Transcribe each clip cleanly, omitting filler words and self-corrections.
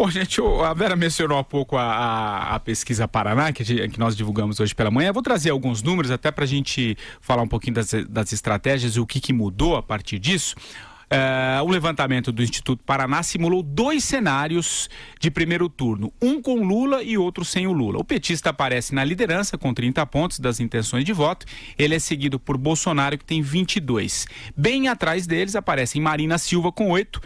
Bom, gente, a Vera mencionou há pouco a pesquisa Paraná, que nós divulgamos hoje pela manhã. Eu vou trazer alguns números até para a gente falar um pouquinho das estratégias e o que mudou a partir disso. O levantamento do Instituto Paraná simulou 2 cenários de primeiro turno, um com Lula e outro sem o Lula. O petista aparece na liderança com 30 pontos das intenções de voto. Ele é seguido por Bolsonaro, que tem 22. Bem atrás deles aparecem Marina Silva com 8,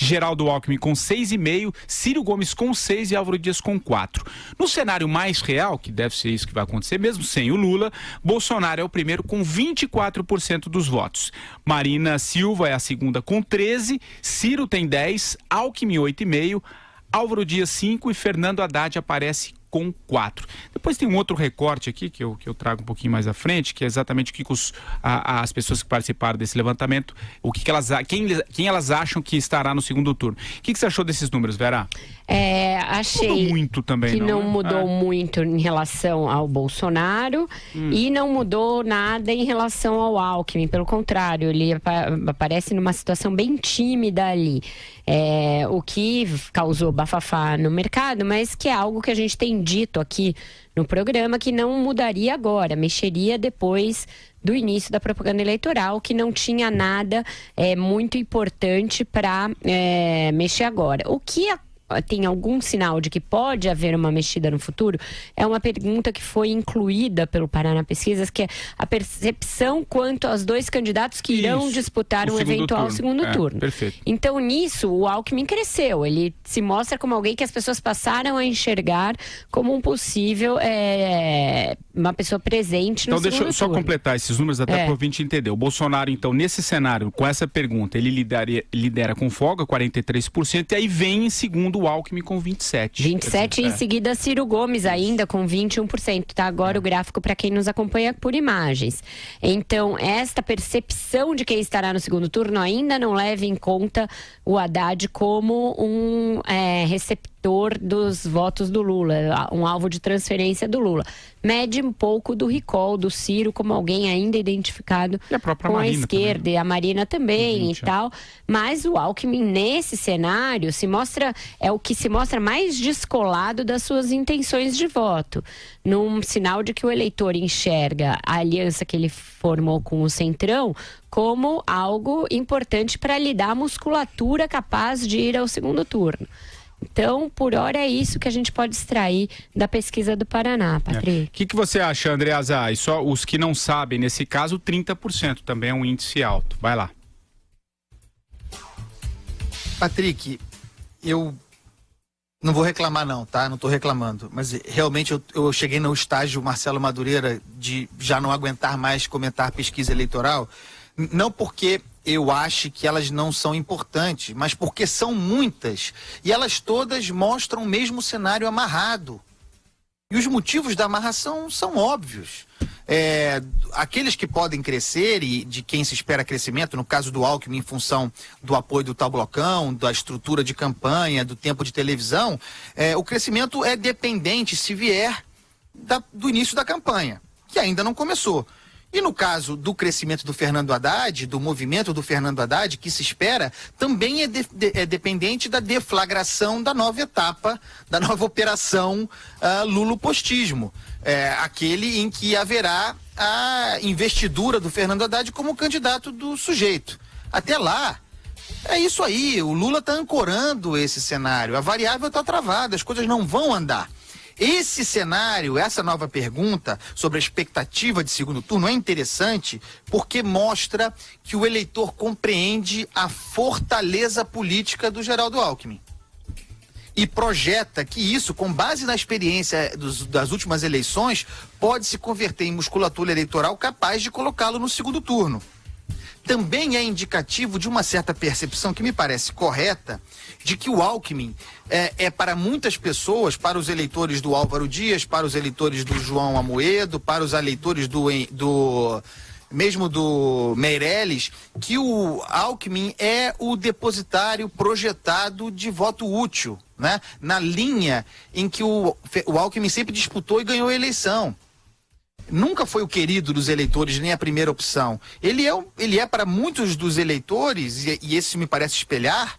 Geraldo Alckmin com 6,5, Ciro Gomes com 6 e Álvaro Dias com 4. No cenário mais real, que deve ser isso que vai acontecer mesmo sem o Lula, Bolsonaro é o primeiro com 24% dos votos. Marina Silva é a segunda com 13, Ciro tem 10, Alckmin 8,5, Álvaro Dias 5 e Fernando Haddad aparece com 4. Depois tem um outro recorte aqui que eu trago um pouquinho mais à frente, que é exatamente o que as pessoas que participaram desse levantamento, quem elas acham que estará no segundo turno. O que você achou desses números, Vera? Achei mudou muito também, que não mudou muito em relação ao Bolsonaro e não mudou nada em relação ao Alckmin. Pelo contrário, ele aparece numa situação bem tímida ali. O que causou bafafá no mercado, mas que é algo que a gente tem dito aqui no programa, que não mudaria agora, mexeria depois do início da propaganda eleitoral, que não tinha nada muito importante para mexer agora. O que tem algum sinal de que pode haver uma mexida no futuro, é uma pergunta que foi incluída pelo Paraná Pesquisas, que é a percepção quanto aos 2 candidatos que irão disputar um eventual segundo turno. Perfeito. Então, nisso, o Alckmin cresceu. Ele se mostra como alguém que as pessoas passaram a enxergar como um possível, uma pessoa presente no segundo turno. Então, deixa eu só completar esses números até para o ouvinte entender. O Bolsonaro, então, nesse cenário, com essa pergunta, ele lidera com folga, 43%, e aí vem em segundo o Alckmin com 27. 27 e em seguida Ciro Gomes ainda com 21%, tá? Agora o gráfico para quem nos acompanha por imagens. Então, esta percepção de quem estará no segundo turno ainda não leva em conta o Haddad como um receptor dos votos do Lula, um alvo de transferência do Lula. Mede um pouco do recall do Ciro como alguém ainda identificado com a esquerda, também. E a Marina também e tal. Mas o Alckmin, nesse cenário, é o que se mostra mais descolado das suas intenções de voto. Num sinal de que o eleitor enxerga a aliança que ele formou com o Centrão como algo importante para lhe dar a musculatura capaz de ir ao segundo turno. Então, por hora é isso que a gente pode extrair da pesquisa do Paraná, Patrick. O que você acha, Andreasa? E só os que não sabem, nesse caso, 30% também é um índice alto. Vai lá. Patrick, eu não vou reclamar não, tá? Não tô reclamando. Mas realmente eu cheguei no estágio, Marcelo Madureira, de já não aguentar mais comentar pesquisa eleitoral. Não porque eu acho que elas não são importantes, mas porque são muitas e elas todas mostram o mesmo cenário amarrado. E os motivos da amarração são óbvios. Aqueles que podem crescer e de quem se espera crescimento, no caso do Alckmin, em função do apoio do tal blocão, da estrutura de campanha, do tempo de televisão, o crescimento é dependente se vier do início da campanha, que ainda não começou. E no caso do crescimento do Fernando Haddad, do movimento do Fernando Haddad, que se espera, também é dependente da deflagração da nova etapa, da nova operação lulopostismo. Aquele em que haverá a investidura do Fernando Haddad como candidato do sujeito. Até lá, é isso aí, o Lula está ancorando esse cenário, a variável está travada, as coisas não vão andar. Esse cenário, essa nova pergunta sobre a expectativa de segundo turno é interessante porque mostra que o eleitor compreende a fortaleza política do Geraldo Alckmin. E projeta que isso, com base na experiência das últimas eleições, pode se converter em musculatura eleitoral capaz de colocá-lo no segundo turno. Também é indicativo de uma certa percepção que me parece correta, de que o Alckmin para muitas pessoas, para os eleitores do Álvaro Dias, para os eleitores do João Amoedo, para os eleitores mesmo do Meirelles, que o Alckmin é o depositário projetado de voto útil, né? Na linha em que o Alckmin sempre disputou e ganhou a eleição. Nunca foi o querido dos eleitores, nem a primeira opção. Ele é para muitos dos eleitores, e esse me parece espelhar,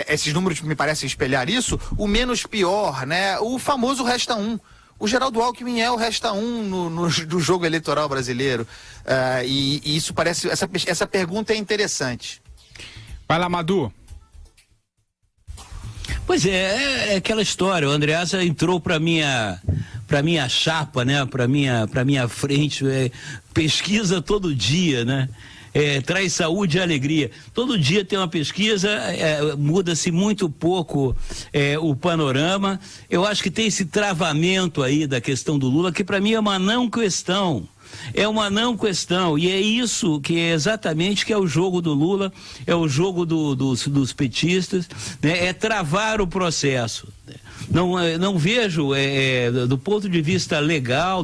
esses números me parecem espelhar isso, o menos pior, né? O famoso resta um. O Geraldo Alckmin é o resta um do jogo eleitoral brasileiro. E isso parece... Essa pergunta é interessante. Vai lá, Madu. Pois é aquela história. O Andreasa entrou para minha chapa, né? Para minha frente. Pesquisa todo dia, né? Traz saúde e alegria. Todo dia tem uma pesquisa, muda-se muito pouco o panorama. Eu acho que tem esse travamento aí da questão do Lula, que para mim é uma não questão. É uma não questão, e é isso que é exatamente que é o jogo do Lula, é o jogo dos petistas, né? É travar o processo. Não vejo, do ponto de vista legal,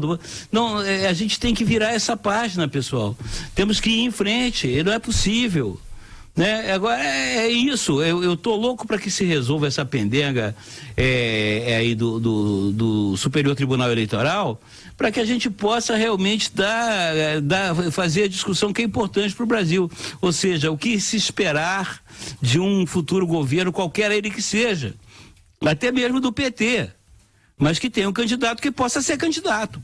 a gente tem que virar essa página, pessoal. Temos que ir em frente, não é possível. Né? Agora é isso, eu tô louco para que se resolva essa pendenga aí do Superior Tribunal Eleitoral, para que a gente possa realmente fazer a discussão que é importante para o Brasil, ou seja, o que se esperar de um futuro governo, qualquer ele que seja, até mesmo do PT, mas que tenha um candidato que possa ser candidato.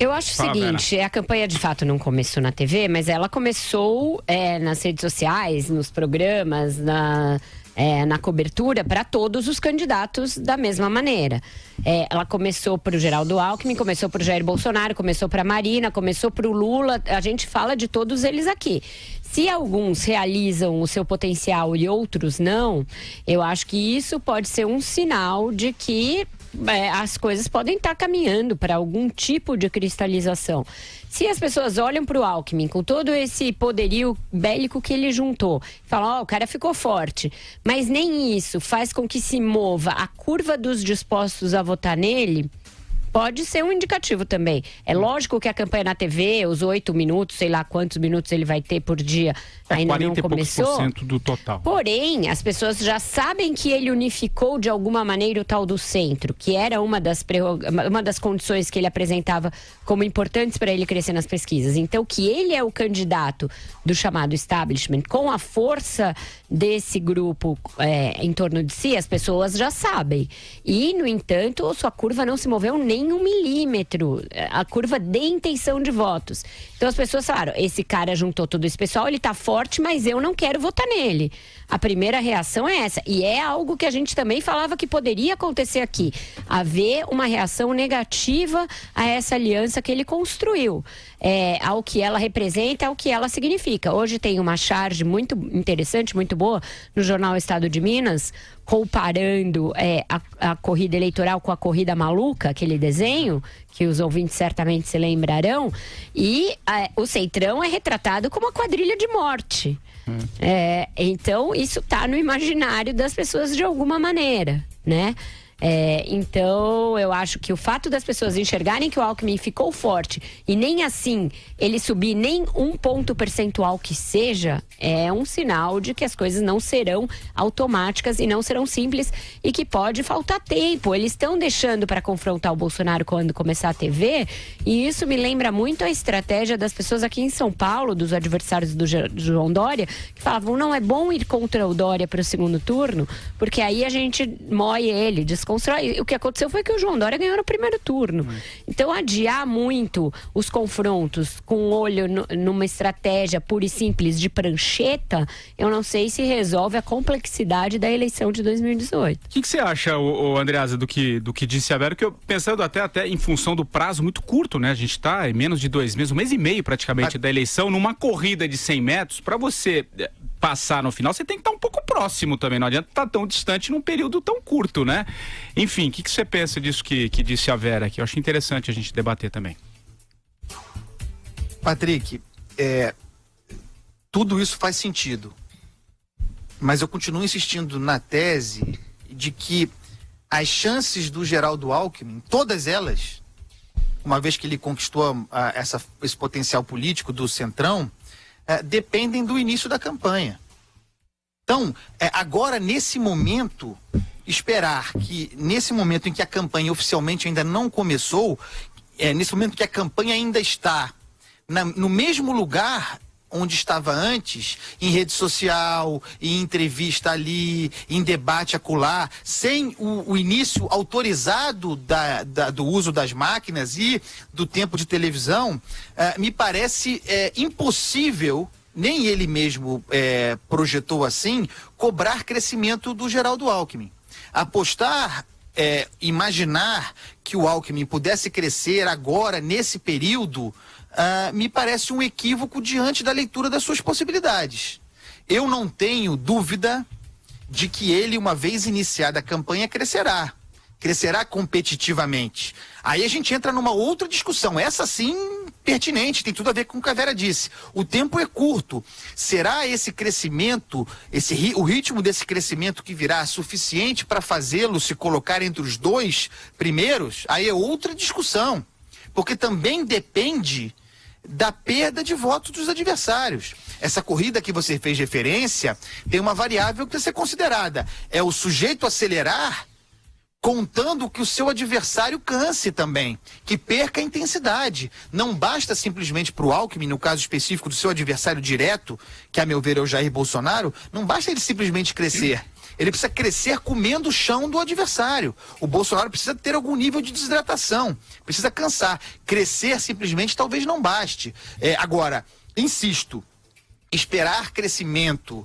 Eu acho o seguinte, a campanha de fato não começou na TV, mas ela começou nas redes sociais, nos programas, na cobertura para todos os candidatos da mesma maneira. Ela começou para o Geraldo Alckmin, começou para o Jair Bolsonaro, começou para a Marina, começou para o Lula, a gente fala de todos eles aqui. Se alguns realizam o seu potencial e outros não, eu acho que isso pode ser um sinal de que as coisas podem estar caminhando para algum tipo de cristalização. Se as pessoas olham para o Alckmin com todo esse poderio bélico que ele juntou, falam, o cara ficou forte, mas nem isso faz com que se mova a curva dos dispostos a votar nele, pode ser um indicativo também. É lógico que a campanha na TV, os 8 minutos, sei lá quantos minutos ele vai ter por dia, ainda não começou. 40% do total. Porém, as pessoas já sabem que ele unificou de alguma maneira o tal do centro, que era uma das condições que ele apresentava como importantes para ele crescer nas pesquisas. Então, que ele é o candidato do chamado establishment, com a força desse grupo em torno de si, as pessoas já sabem. E, no entanto, sua curva não se moveu nem 1 milímetro, a curva de intenção de votos. Então as pessoas falaram, esse cara juntou todo esse pessoal, ele tá forte, mas eu não quero votar nele. A primeira reação é essa, e é algo que a gente também falava que poderia acontecer aqui, haver uma reação negativa a essa aliança que ele construiu, ao que ela representa, ao que ela significa. Hoje tem uma charge muito interessante, muito boa, no jornal Estado de Minas, comparando a corrida eleitoral com a corrida maluca, aquele desenho, que os ouvintes certamente se lembrarão, e o Centrão é retratado como uma quadrilha de morte. Então, isso está no imaginário das pessoas de alguma maneira, né? Então, eu acho que o fato das pessoas enxergarem que o Alckmin ficou forte e nem assim ele subir nem 1 ponto percentual que seja, é um sinal de que as coisas não serão automáticas e não serão simples e que pode faltar tempo. Eles estão deixando para confrontar o Bolsonaro quando começar a TV, e isso me lembra muito a estratégia das pessoas aqui em São Paulo, dos adversários do João Dória, que falavam, não é bom ir contra o Dória para o segundo turno, porque aí a gente moe ele, desconstrói. O que aconteceu foi que o João Dória ganhou no primeiro turno. Então, adiar muito os confrontos com olho numa estratégia pura e simples de prancheta, eu não sei se resolve a complexidade da eleição de 2018. O que você acha, Andreasa, do que disse a Vera? Que eu, pensando até em função do prazo muito curto, né? A gente está em menos de 2 meses, 1 mês e meio praticamente da eleição, numa corrida de 100 metros, para você passar no final, você tem que estar um pouco próximo também, não adianta estar tão distante num período tão curto, né? Enfim, o que você pensa disso que disse a Vera aqui? Eu acho interessante a gente debater também. Patrick, tudo isso faz sentido, mas eu continuo insistindo na tese de que as chances do Geraldo Alckmin, todas elas, uma vez que ele conquistou esse potencial político do Centrão, dependem do início da campanha. Então, agora, nesse momento, esperar que, nesse momento em que a campanha oficialmente ainda não começou, nesse momento que a campanha ainda está no mesmo lugar onde estava antes, em rede social, em entrevista ali, em debate acolá, sem o início autorizado do uso das máquinas e do tempo de televisão, me parece impossível, nem ele mesmo projetou assim, cobrar crescimento do Geraldo Alckmin. Apostar, imaginar que o Alckmin pudesse crescer agora, nesse período, me parece um equívoco diante da leitura das suas possibilidades. Eu não tenho dúvida de que ele, uma vez iniciada a campanha, crescerá competitivamente. Aí a gente entra numa outra discussão, essa sim pertinente, tem tudo a ver com o que a Vera disse. O tempo é curto. Será esse crescimento, o ritmo desse crescimento que virá suficiente para fazê-lo se colocar entre os 2 primeiros? Aí é outra discussão, porque também depende da perda de votos dos adversários. Essa corrida que você fez referência tem uma variável que tem que ser considerada. É o sujeito acelerar contando que o seu adversário canse também, que perca a intensidade. Não basta simplesmente para o Alckmin, no caso específico do seu adversário direto, que a meu ver é o Jair Bolsonaro, não basta ele simplesmente crescer. Ele precisa crescer comendo o chão do adversário. O Bolsonaro precisa ter algum nível de desidratação, precisa cansar. Crescer simplesmente talvez não baste. Agora, insisto, esperar crescimento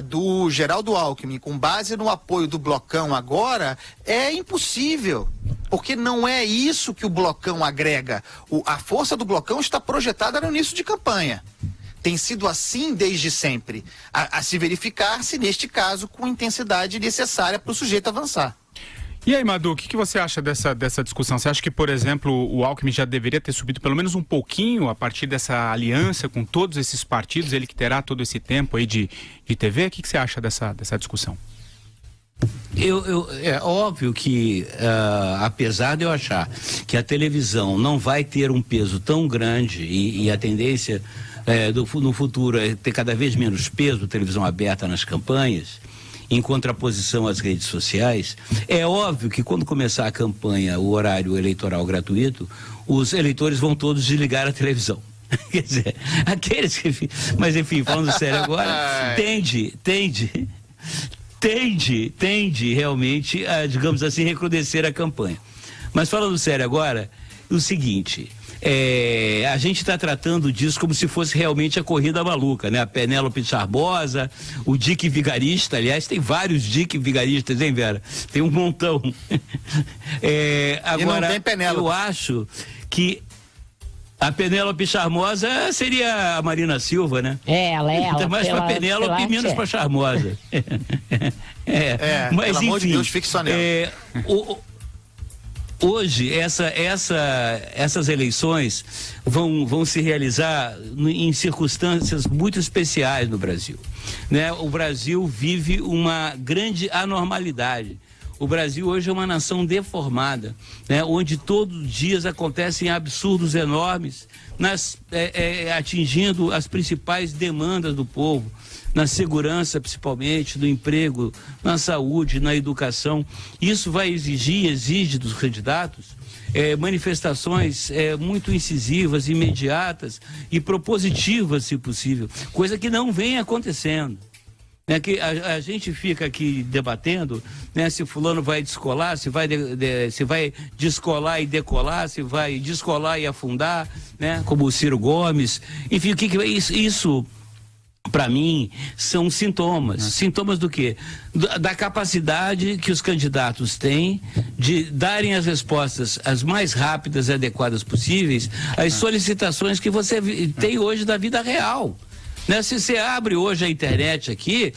do Geraldo Alckmin com base no apoio do Blocão agora é impossível, porque não é isso que o Blocão agrega. A força do Blocão está projetada no início de campanha. Tem sido assim desde sempre, a se verificar se neste caso com intensidade necessária para o sujeito avançar. E aí, Madu, o que você acha dessa discussão? Você acha que, por exemplo, o Alckmin já deveria ter subido pelo menos um pouquinho a partir dessa aliança com todos esses partidos, ele que terá todo esse tempo aí de TV? O que você acha dessa discussão? É óbvio que, apesar de eu achar que a televisão não vai ter um peso tão grande e a tendência no futuro é ter cada vez menos peso televisão aberta nas campanhas, em contraposição às redes sociais, é óbvio que quando começar a campanha, o horário eleitoral gratuito, os eleitores vão todos desligar a televisão. Quer dizer, aqueles que... Mas enfim, falando sério agora, tende realmente a, digamos assim, recrudescer a campanha. Mas falando sério agora, o seguinte... a gente está tratando disso como se fosse realmente a corrida maluca, né? A Penélope Charmosa, o Dick Vigarista, aliás, tem vários Dick Vigaristas, hein, Vera? Tem um montão. Agora, eu acho que a Penélope Charmosa seria a Marina Silva, né? Ela é. Então, mais para Penélope e menos para Charmosa. Mas, pelo amor de Deus, fique só nela. Hoje, essas eleições vão se realizar em circunstâncias muito especiais no Brasil, né? O Brasil vive uma grande anormalidade. O Brasil hoje é uma nação deformada, né? Onde todos os dias acontecem absurdos enormes, atingindo as principais demandas do povo, na segurança principalmente, no emprego, na saúde, na educação. Isso vai exige dos candidatos manifestações muito incisivas, imediatas e propositivas, se possível, coisa que não vem acontecendo. Que a gente fica aqui debatendo, né, se fulano vai descolar, se vai descolar e decolar, se vai descolar e afundar, né, como o Ciro Gomes. Enfim, o que é isso? Isso, para mim, são sintomas do quê? Da capacidade que os candidatos têm de darem as respostas as mais rápidas e adequadas possíveis às solicitações que você tem hoje da vida real. Né? Se você abre hoje a internet aqui,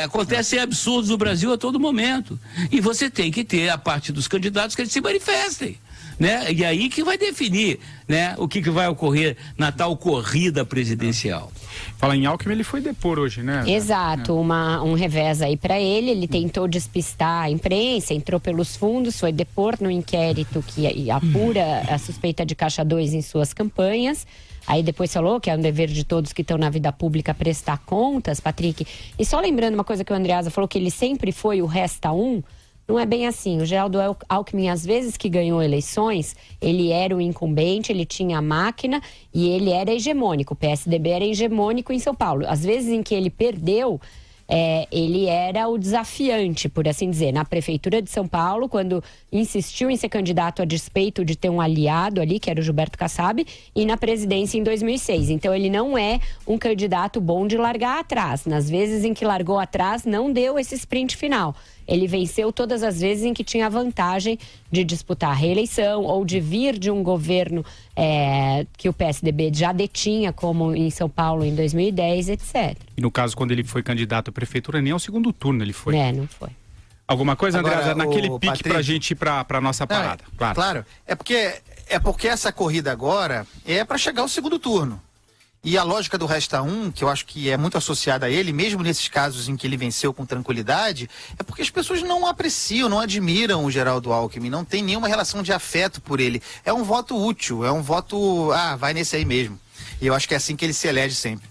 acontecem absurdos no Brasil a todo momento. E você tem que ter a parte dos candidatos que eles se manifestem. Né? E aí que vai definir, né, o que vai ocorrer na tal corrida presidencial. Fala em Alckmin, ele foi depor hoje, né? Exato, um revés aí para ele tentou despistar a imprensa, entrou pelos fundos, foi depor no inquérito que apura a suspeita de Caixa 2 em suas campanhas. Aí depois falou que é um dever de todos que estão na vida pública prestar contas, Patrick. E só lembrando uma coisa que o Andreasa falou, que ele sempre foi o resta um. Não é bem assim. O Geraldo Alckmin, às vezes que ganhou eleições, ele era o incumbente, ele tinha a máquina e ele era hegemônico. O PSDB era hegemônico em São Paulo. Às vezes em que ele perdeu, ele era o desafiante, por assim dizer, na Prefeitura de São Paulo, quando insistiu em ser candidato a despeito de ter um aliado ali, que era o Gilberto Kassab, e na presidência em 2006. Então, ele não é um candidato bom de largar atrás. Nas vezes em que largou atrás, não deu esse sprint final. Ele venceu todas as vezes em que tinha a vantagem de disputar a reeleição ou de vir de um governo que o PSDB já detinha, como em São Paulo em 2010, etc. E no caso, quando ele foi candidato à prefeitura, nem ao segundo turno ele foi. Não foi. Alguma coisa, Agora, Andreasa, naquele pique Patrick, pra gente ir pra nossa parada? Claro. Claro. É porque essa corrida agora é para chegar ao segundo turno. E a lógica do Resta 1, que eu acho que é muito associada a ele, mesmo nesses casos em que ele venceu com tranquilidade, é porque as pessoas não apreciam, não admiram o Geraldo Alckmin, não tem nenhuma relação de afeto por ele. É um voto útil, é um voto, vai nesse aí mesmo. E eu acho que é assim que ele se elege sempre.